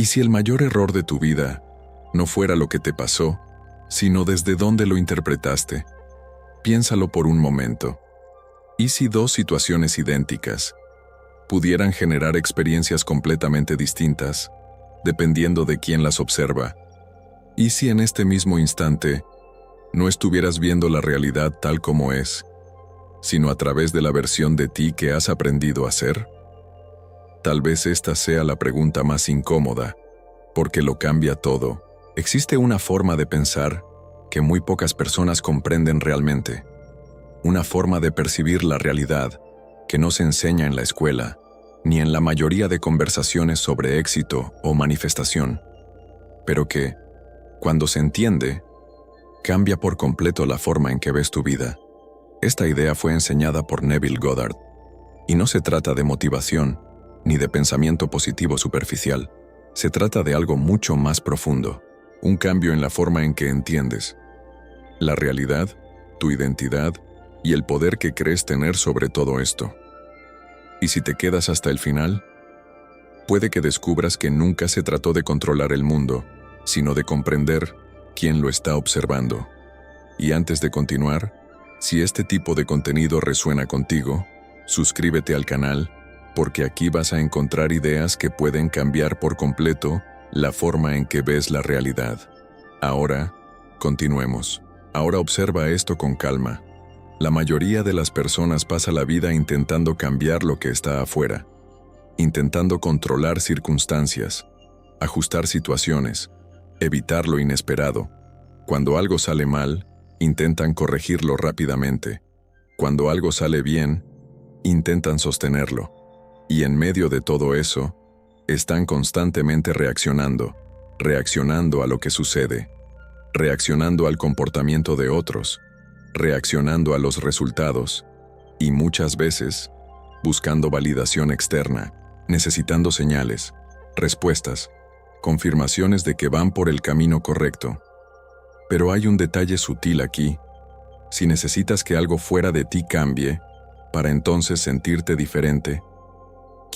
¿Y si el mayor error de tu vida no fuera lo que te pasó, sino desde dónde lo interpretaste? Piénsalo por un momento. ¿Y si dos situaciones idénticas pudieran generar experiencias completamente distintas, dependiendo de quién las observa? ¿Y si en este mismo instante no estuvieras viendo la realidad tal como es, sino a través de la versión de ti que has aprendido a ser? Tal vez esta sea la pregunta más incómoda, porque lo cambia todo. Existe una forma de pensar que muy pocas personas comprenden realmente, una forma de percibir la realidad que no se enseña en la escuela, ni en la mayoría de conversaciones sobre éxito o manifestación, pero que, cuando se entiende, cambia por completo la forma en que ves tu vida. Esta idea fue enseñada por Neville Goddard, y no se trata de motivación ni de pensamiento positivo superficial. Se trata de algo mucho más profundo, un cambio en la forma en que entiendes la realidad, tu identidad y el poder que crees tener sobre todo esto. Y si te quedas hasta el final, puede que descubras que nunca se trató de controlar el mundo, sino de comprender quién lo está observando. Y antes de continuar, si este tipo de contenido resuena contigo, suscríbete al canal, porque aquí vas a encontrar ideas que pueden cambiar por completo la forma en que ves la realidad. Ahora, continuemos. Ahora observa esto con calma. La mayoría de las personas pasa la vida intentando cambiar lo que está afuera, intentando controlar circunstancias, ajustar situaciones, evitar lo inesperado. Cuando algo sale mal, intentan corregirlo rápidamente. Cuando algo sale bien, intentan sostenerlo. Y en medio de todo eso, están constantemente reaccionando a lo que sucede, reaccionando al comportamiento de otros, reaccionando a los resultados, y muchas veces, buscando validación externa, necesitando señales, respuestas, confirmaciones de que van por el camino correcto. Pero hay un detalle sutil aquí. Si necesitas que algo fuera de ti cambie, para entonces sentirte diferente,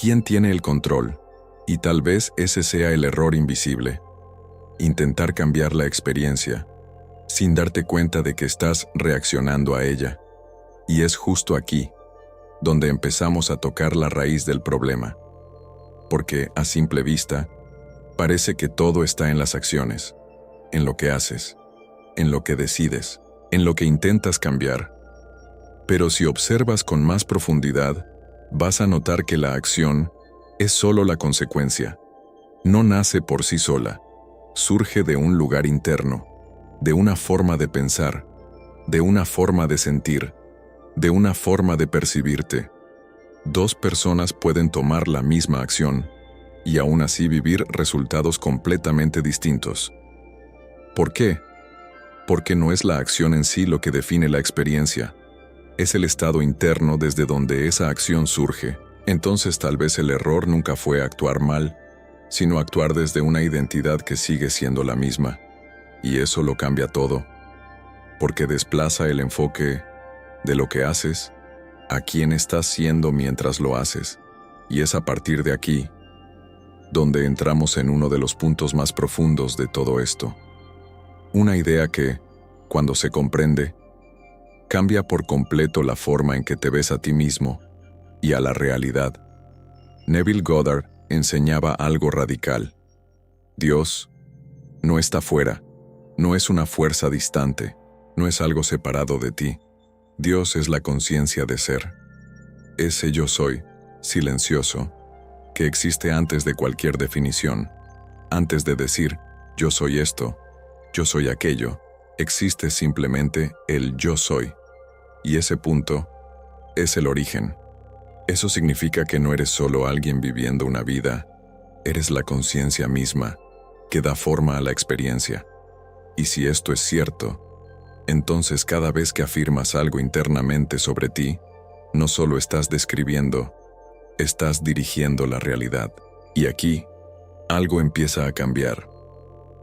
¿quién tiene el control? Y tal vez ese sea el error invisible. Intentar cambiar la experiencia, sin darte cuenta de que estás reaccionando a ella. Y es justo aquí, donde empezamos a tocar la raíz del problema. Porque, a simple vista, parece que todo está en las acciones, en lo que haces, en lo que decides, en lo que intentas cambiar. Pero si observas con más profundidad, vas a notar que la acción es solo la consecuencia. No nace por sí sola, surge de un lugar interno, de una forma de pensar, de una forma de sentir, de una forma de percibirte. Dos personas pueden tomar la misma acción y aún así vivir resultados completamente distintos. ¿Por qué? Porque no es la acción en sí lo que define la experiencia, es el estado interno desde donde esa acción surge. Entonces tal vez el error nunca fue actuar mal, sino actuar desde una identidad que sigue siendo la misma. Y eso lo cambia todo, porque desplaza el enfoque de lo que haces a quién estás siendo mientras lo haces. Y es a partir de aquí donde entramos en uno de los puntos más profundos de todo esto. Una idea que, cuando se comprende, cambia por completo la forma en que te ves a ti mismo y a la realidad. Neville Goddard enseñaba algo radical. Dios no está fuera, no es una fuerza distante, no es algo separado de ti. Dios es la conciencia de ser. Ese yo soy, silencioso, que existe antes de cualquier definición. Antes de decir, yo soy esto, yo soy aquello, existe simplemente el yo soy. Y ese punto es el origen. Eso significa que no eres solo alguien viviendo una vida, eres la conciencia misma que da forma a la experiencia. Y si esto es cierto, entonces cada vez que afirmas algo internamente sobre ti, no solo estás describiendo, estás dirigiendo la realidad. Y aquí, algo empieza a cambiar.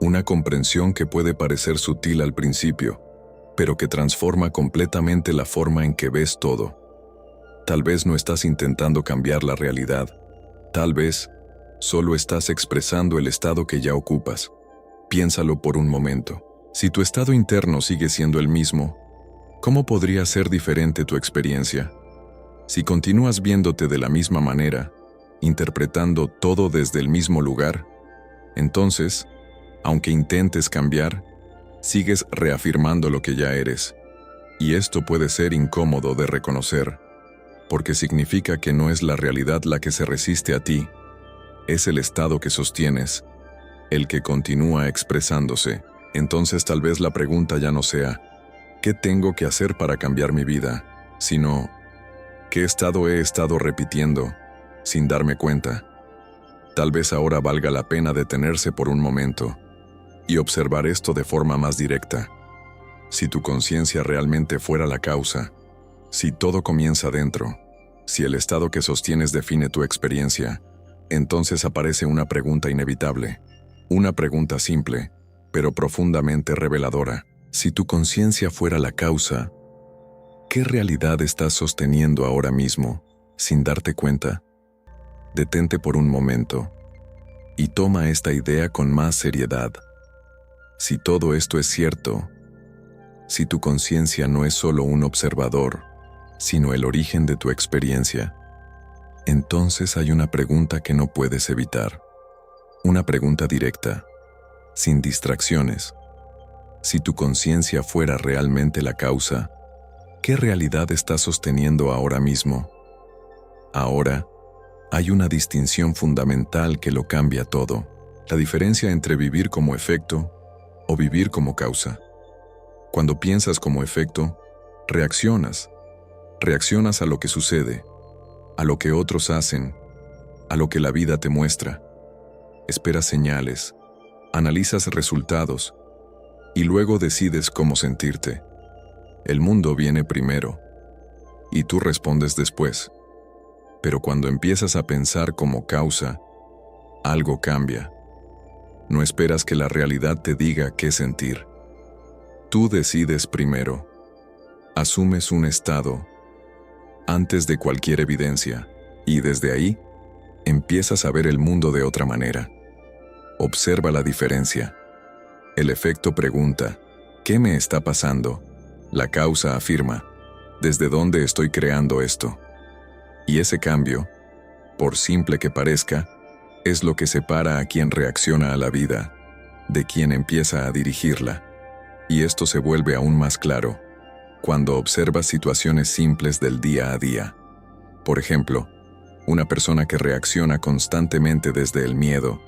Una comprensión que puede parecer sutil al principio, pero que transforma completamente la forma en que ves todo. Tal vez no estás intentando cambiar la realidad. Tal vez Solo estás expresando el estado que ya ocupas. Piénsalo por un momento. Si tu estado interno sigue siendo el mismo, ¿cómo podría ser diferente tu experiencia? Si continúas viéndote de la misma manera, interpretando todo desde el mismo lugar, entonces, aunque intentes cambiar, sigues reafirmando lo que ya eres. Y esto puede ser incómodo de reconocer, porque significa que no es la realidad la que se resiste a ti, es el estado que sostienes, el que continúa expresándose. Entonces tal vez la pregunta ya no sea, ¿qué tengo que hacer para cambiar mi vida?, sino, ¿qué estado he estado repitiendo sin darme cuenta? Tal vez ahora valga la pena detenerse por un momento y observar esto de forma más directa. Si tu conciencia realmente fuera la causa, si todo comienza dentro, si el estado que sostienes define tu experiencia, entonces aparece una pregunta inevitable, una pregunta simple, pero profundamente reveladora. Si tu conciencia fuera la causa, ¿qué realidad estás sosteniendo ahora mismo, sin darte cuenta? Detente por un momento y toma esta idea con más seriedad. Si todo esto es cierto, si tu conciencia no es solo un observador, sino el origen de tu experiencia, entonces hay una pregunta que no puedes evitar. Una pregunta directa, sin distracciones. Si tu conciencia fuera realmente la causa, ¿qué realidad estás sosteniendo ahora mismo? Ahora, hay una distinción fundamental que lo cambia todo. La diferencia entre vivir como efecto o vivir como causa. Cuando piensas como efecto, reaccionas. Reaccionas a lo que sucede, a lo que otros hacen, a lo que la vida te muestra. Esperas señales, analizas resultados y luego decides cómo sentirte. El mundo viene primero y tú respondes después. Pero cuando empiezas a pensar como causa, algo cambia. No esperas que la realidad te diga qué sentir. Tú decides primero. Asumes un estado antes de cualquier evidencia, y desde ahí, empiezas a ver el mundo de otra manera. Observa la diferencia. El efecto pregunta, ¿qué me está pasando? La causa afirma, ¿desde dónde estoy creando esto? Y ese cambio, por simple que parezca, es lo que separa a quien reacciona a la vida, de quien empieza a dirigirla. Y esto se vuelve aún más claro cuando observas situaciones simples del día a día. Por ejemplo, una persona que reacciona constantemente desde el miedo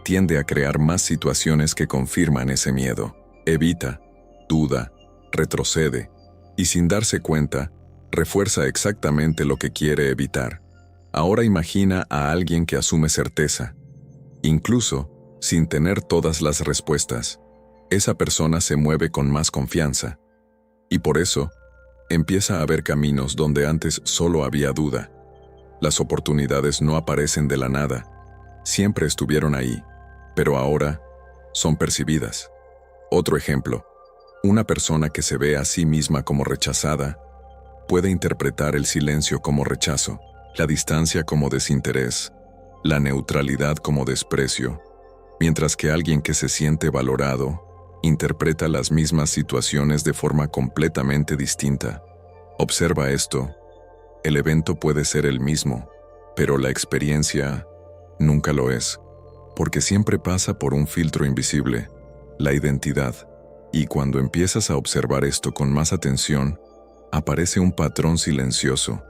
tiende a crear más situaciones que confirman ese miedo. Evita, duda, retrocede, y sin darse cuenta, refuerza exactamente lo que quiere evitar. Ahora imagina a alguien que asume certeza, incluso sin tener todas las respuestas. Esa persona se mueve con más confianza, y por eso, empieza a ver caminos donde antes solo había duda. Las oportunidades no aparecen de la nada, siempre estuvieron ahí, pero ahora son percibidas. Otro ejemplo, una persona que se ve a sí misma como rechazada, puede interpretar el silencio como rechazo, la distancia como desinterés, la neutralidad como desprecio, mientras que alguien que se siente valorado interpreta las mismas situaciones de forma completamente distinta. Observa esto. El evento puede ser el mismo, pero la experiencia nunca lo es, porque siempre pasa por un filtro invisible, la identidad. Y cuando empiezas a observar esto con más atención, aparece un patrón silencioso,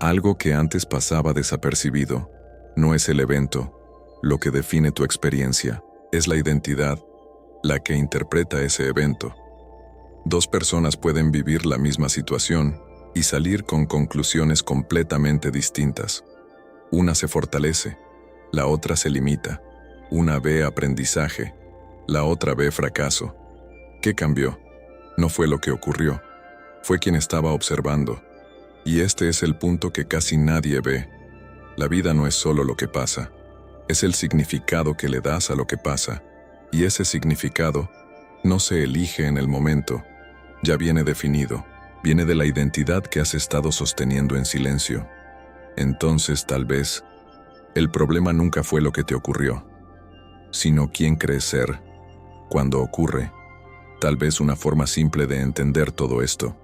algo que antes pasaba desapercibido. No es el evento lo que define tu experiencia, es la identidad la que interpreta ese evento. Dos personas pueden vivir la misma situación y salir con conclusiones completamente distintas. Una se fortalece, la otra se limita. Una ve aprendizaje, la otra ve fracaso. ¿Qué cambió? No fue lo que ocurrió, fue quien estaba observando. Y este es el punto que casi nadie ve. La vida no es solo lo que pasa, es el significado que le das a lo que pasa. Y ese significado no se elige en el momento, ya viene definido, viene de la identidad que has estado sosteniendo en silencio. Entonces, tal vez, El problema nunca fue lo que te ocurrió, sino quién crees ser cuando ocurre. Tal vez una forma simple de entender todo esto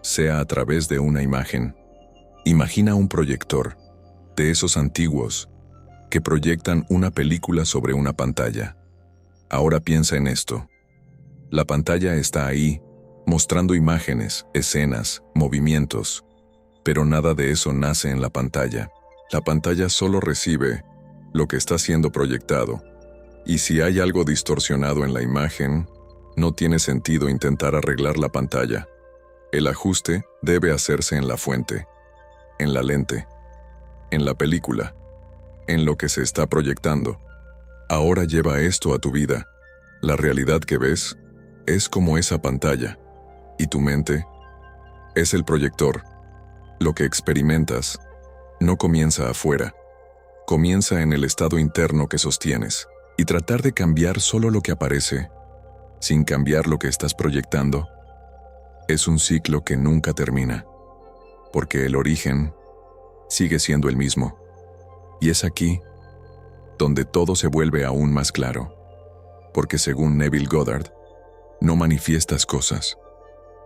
sea a través de una imagen. Imagina un proyector, de esos antiguos, que proyectan una película sobre una pantalla. Ahora piensa en esto. La pantalla está ahí, mostrando imágenes, escenas, movimientos, pero nada de eso nace en la pantalla. La pantalla solo recibe lo que está siendo proyectado, y si hay algo distorsionado en la imagen, no tiene sentido intentar arreglar la pantalla. El ajuste debe hacerse en la fuente, en la lente, en la película, en lo que se está proyectando. Ahora lleva esto a tu vida. La realidad que ves es como esa pantalla, y tu mente es el proyector. Lo que experimentas no comienza afuera, comienza en el estado interno que sostienes, y tratar de cambiar solo lo que aparece, sin cambiar lo que estás proyectando, es un ciclo que nunca termina, porque el origen sigue siendo el mismo. Y es aquí donde todo se vuelve aún más claro, porque según Neville Goddard, no manifiestas cosas,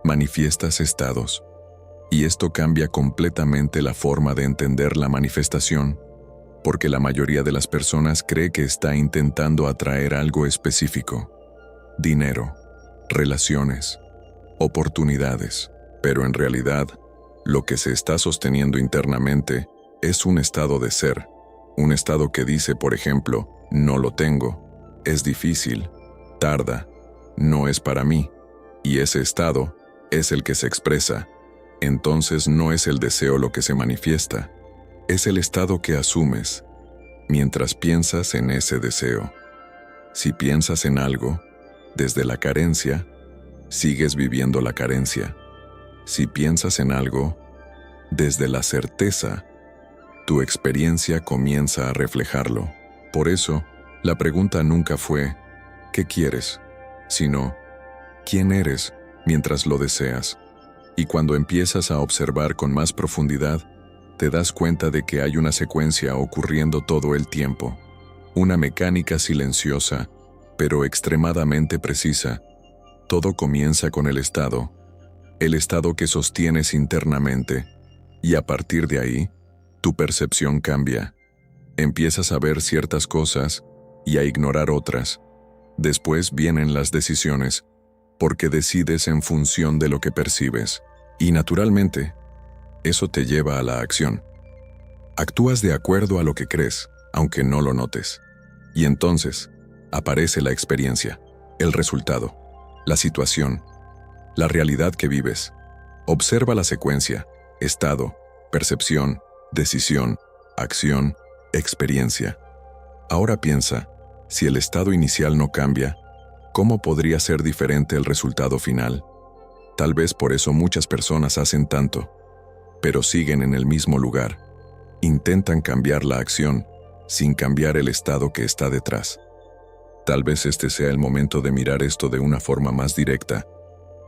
manifiestas estados. Y esto cambia completamente la forma de entender la manifestación, porque la mayoría de las personas cree que está intentando atraer algo específico: dinero, relaciones, oportunidades, pero en realidad, lo que se está sosteniendo internamente es un estado de ser, un estado que dice, por ejemplo, no lo tengo, es difícil, tarda, no es para mí, y ese estado es el que se expresa. Entonces no es el deseo lo que se manifiesta, es el estado que asumes mientras piensas en ese deseo. Si piensas en algo desde la carencia, sigues viviendo la carencia. Si piensas en algo desde la certeza, tu experiencia comienza a reflejarlo. Por eso, la pregunta nunca fue ¿qué quieres?, sino ¿quién eres mientras lo deseas? Y cuando empiezas a observar con más profundidad, te das cuenta de que hay una secuencia ocurriendo todo el tiempo, una mecánica silenciosa, pero extremadamente precisa. Todo comienza con el estado que sostienes internamente, y a partir de ahí, tu percepción cambia. Empiezas a ver ciertas cosas y a ignorar otras. Después vienen las decisiones, porque decides en función de lo que percibes. Y naturalmente, eso te lleva a la acción. Actúas de acuerdo a lo que crees, aunque no lo notes. Y entonces, aparece la experiencia, el resultado, la situación, la realidad que vives. Observa la secuencia: estado, percepción, decisión, acción, experiencia. Ahora piensa, si el estado inicial no cambia, ¿cómo podría ser diferente el resultado final? Tal vez por eso muchas personas hacen tanto, pero siguen en el mismo lugar. Intentan cambiar la acción sin cambiar el estado que está detrás. Tal vez este sea el momento de mirar esto de una forma más directa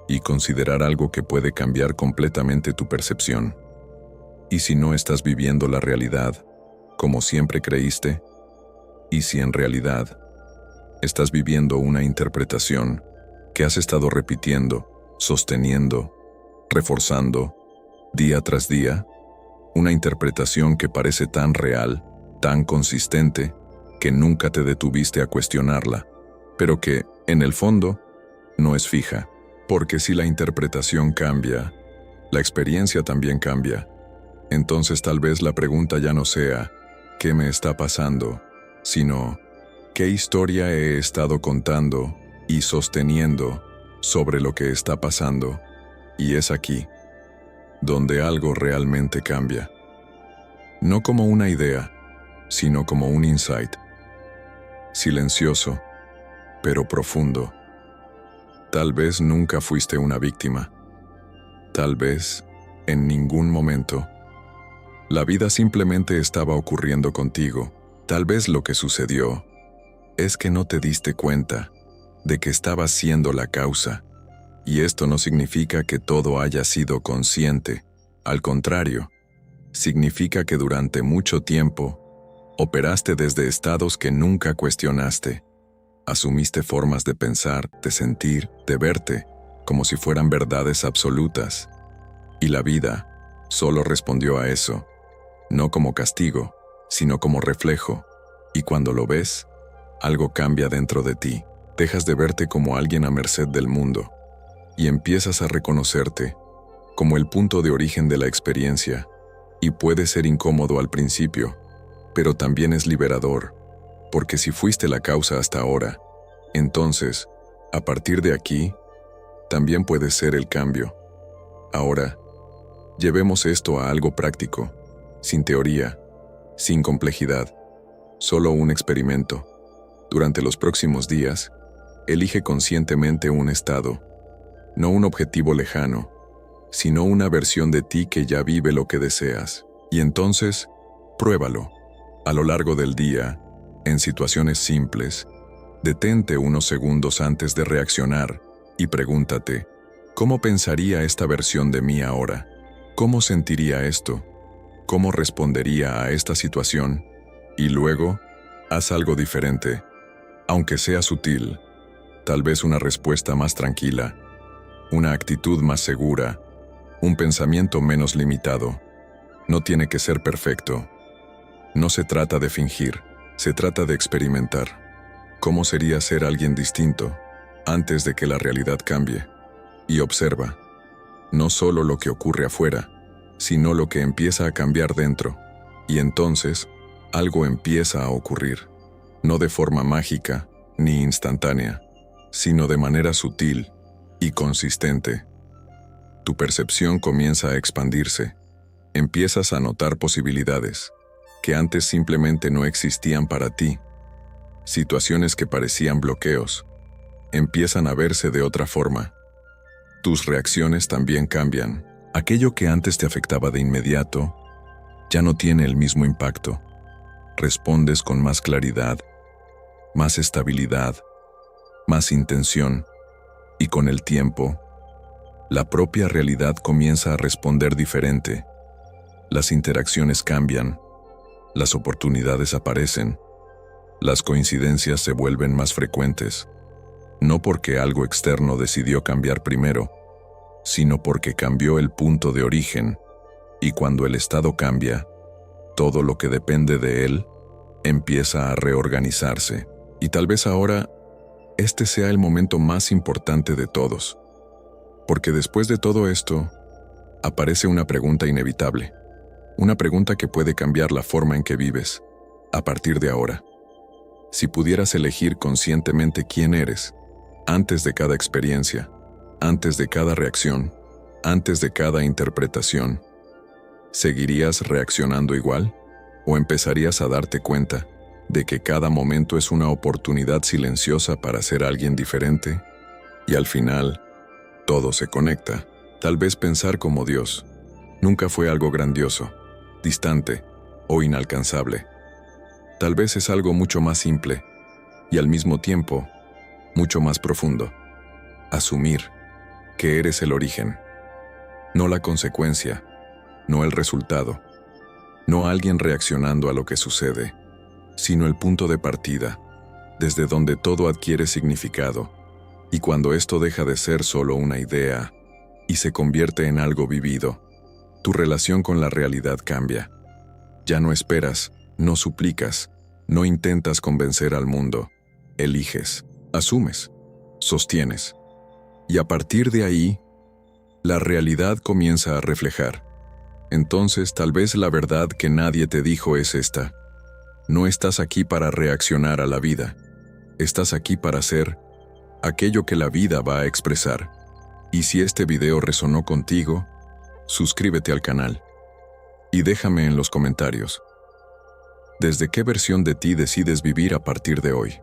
y considerar algo que puede cambiar completamente tu percepción. ¿Y si no estás viviendo la realidad como siempre creíste? ¿Y si en realidad estás viviendo una interpretación que has estado repitiendo, sosteniendo, reforzando, día tras día? Una interpretación que parece tan real, tan consistente, que nunca te detuviste a cuestionarla, pero que, en el fondo, no es fija. Porque si la interpretación cambia, la experiencia también cambia. Entonces tal vez la pregunta ya no sea ¿qué me está pasando?, sino ¿qué historia he estado contando y sosteniendo sobre lo que está pasando? Y es aquí donde algo realmente cambia. No como una idea, sino como un insight. Silencioso, pero profundo. Tal vez nunca fuiste una víctima. Tal vez, en ningún momento. La vida simplemente estaba ocurriendo contigo. Tal vez lo que sucedió es que no te diste cuenta de que estabas siendo la causa. Y esto no significa que todo haya sido consciente. Al contrario, significa que durante mucho tiempo Operaste desde estados que nunca cuestionaste. Asumiste formas de pensar, de sentir, de verte, como si fueran verdades absolutas. Y la vida solo respondió a eso, no como castigo, sino como reflejo. Y cuando lo ves, algo cambia dentro de ti. Dejas de verte como alguien a merced del mundo y empiezas a reconocerte como el punto de origen de la experiencia. Y puede ser incómodo al principio, pero también es liberador, porque si fuiste la causa hasta ahora, entonces, a partir de aquí, también puedes ser el cambio. Ahora, llevemos esto a algo práctico, sin teoría, sin complejidad, solo un experimento. Durante los próximos días, elige conscientemente un estado, no un objetivo lejano, sino una versión de ti que ya vive lo que deseas. Y entonces, pruébalo. A lo largo del día, en situaciones simples, detente unos segundos antes de reaccionar y pregúntate, ¿cómo pensaría esta versión de mí ahora? ¿Cómo sentiría esto? ¿Cómo respondería a esta situación? Y luego, haz algo diferente, aunque sea sutil, tal vez una respuesta más tranquila, una actitud más segura, un pensamiento menos limitado. No tiene que ser perfecto. No se trata de fingir, se trata de experimentar. ¿Cómo sería ser alguien distinto antes de que la realidad cambie? Y observa, no solo lo que ocurre afuera, sino lo que empieza a cambiar dentro. Y entonces, algo empieza a ocurrir, no de forma mágica ni instantánea, sino de manera sutil y consistente. Tu percepción comienza a expandirse. Empiezas a notar posibilidades que antes simplemente no existían para ti. Situaciones que parecían bloqueos empiezan a verse de otra forma. Tus reacciones también cambian. Aquello que antes te afectaba de inmediato ya no tiene el mismo impacto. Respondes con más claridad, más estabilidad, más intención, y con el tiempo, la propia realidad comienza a responder diferente. Las interacciones cambian, las oportunidades aparecen, las coincidencias se vuelven más frecuentes, no porque algo externo decidió cambiar primero, sino porque cambió el punto de origen, y cuando el estado cambia, todo lo que depende de él empieza a reorganizarse. Y tal vez ahora, este sea el momento más importante de todos, porque después de todo esto, aparece una pregunta inevitable, una pregunta que puede cambiar la forma en que vives, a partir de ahora. Si pudieras elegir conscientemente quién eres, antes de cada experiencia, antes de cada reacción, antes de cada interpretación, ¿seguirías reaccionando igual? ¿O empezarías a darte cuenta de que cada momento es una oportunidad silenciosa para ser alguien diferente? Y al final, todo se conecta. Tal vez pensar como Dios nunca fue algo grandioso, distante o inalcanzable. Tal vez es algo mucho más simple y al mismo tiempo mucho más profundo. Asumir que eres el origen, no la consecuencia, no el resultado, no alguien reaccionando a lo que sucede, sino el punto de partida, desde donde todo adquiere significado. Y cuando esto deja de ser solo una idea y se convierte en algo vivido, tu relación con la realidad cambia. Ya no esperas, no suplicas, no intentas convencer al mundo. Eliges, asumes, sostienes. Y a partir de ahí, la realidad comienza a reflejar. Entonces tal vez la verdad que nadie te dijo es esta. No estás aquí para reaccionar a la vida. Estás aquí para ser aquello que la vida va a expresar. Y si este video resonó contigo, suscríbete al canal. Y déjame en los comentarios, ¿desde qué versión de ti decides vivir a partir de hoy?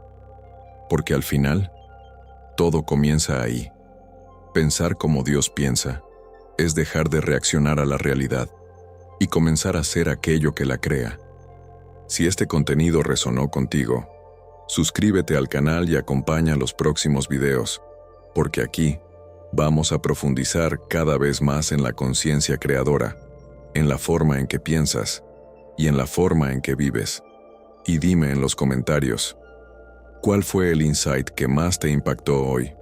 Porque al final, todo comienza ahí. Pensar como Dios piensa es dejar de reaccionar a la realidad y comenzar a ser aquello que la crea. Si este contenido resonó contigo, suscríbete al canal y acompaña los próximos videos, porque aquí vamos a profundizar cada vez más en la conciencia creadora, en la forma en que piensas y en la forma en que vives. y dime en los comentarios, ¿cuál fue el insight que más te impactó hoy?